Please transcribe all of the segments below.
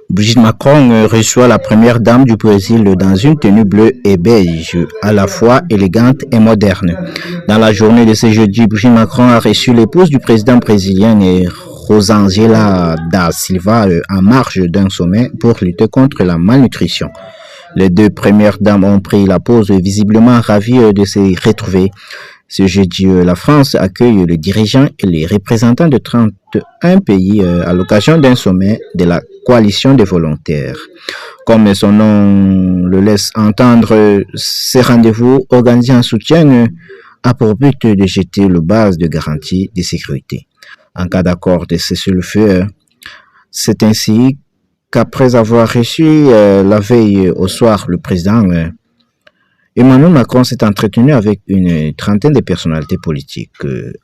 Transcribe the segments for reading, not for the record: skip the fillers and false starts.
Brigitte Macron reçoit la première dame du Brésil dans une tenue bleue et beige, à la fois élégante et moderne. Dans la journée de ce jeudi, Brigitte Macron a reçu l'épouse du président brésilien Rosângela da Silva en marge d'un sommet pour lutter contre la malnutrition. Les deux premières dames ont pris la pause, visiblement ravies de se retrouver. Ce jeudi, la France accueille les dirigeants et les représentants de 31 pays à l'occasion d'un sommet de la coalition des volontaires. Comme son nom le laisse entendre, ces rendez-vous organisés en soutien a pour but de jeter le base de garantie de sécurité. En cas d'accord de cessez-le-feu, c'est ainsi qu'après avoir reçu la veille au soir le président Emmanuel Macron s'est entretenu avec une trentaine de personnalités politiques.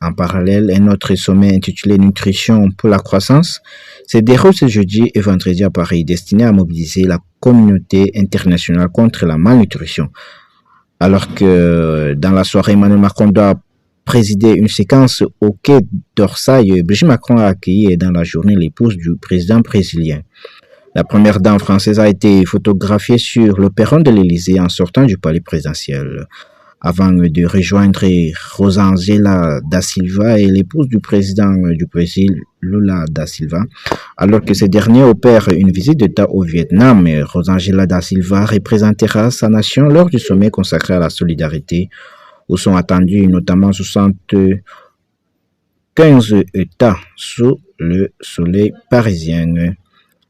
En parallèle, un autre sommet intitulé Nutrition pour la croissance se déroule ce jeudi et vendredi à Paris, destiné à mobiliser la communauté internationale contre la malnutrition. Alors que dans la soirée, Emmanuel Macron doit présider une séquence au quai d'Orsay, Brigitte Macron a accueilli dans la journée l'épouse du président brésilien. La première dame française a été photographiée sur le perron de l'Élysée en sortant du palais présidentiel, avant de rejoindre Rosângela da Silva et l'épouse du président du Brésil, Lula da Silva. Alors que ce dernier opère une visite d'État au Vietnam, Rosângela da Silva représentera sa nation lors du sommet consacré à la solidarité, où sont attendus notamment 75 États sous le soleil parisien.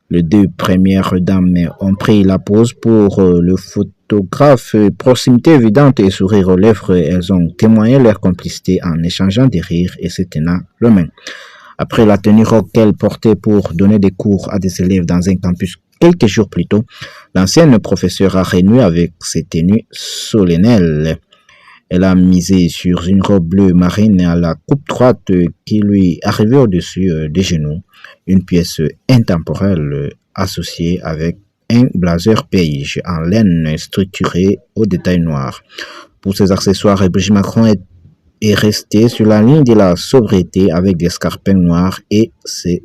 Les deux premières dames ont pris la pose pour le photographe. Proximité évidente et sourire aux lèvres, elles ont témoigné leur complicité en échangeant des rires et se tenant le main. Après la tenue rock qu'elle portait pour donner des cours à des élèves dans un campus quelques jours plus tôt, l'ancienne professeure a renoué avec ses tenues solennelles. Elle a misé sur une robe bleue marine à la coupe droite qui lui arrivait au-dessus des genoux, une pièce intemporelle associée avec un blazer beige en laine structuré au détail noir. Pour ses accessoires, Brigitte Macron est restée sur la ligne de la sobriété avec des escarpins noirs et ses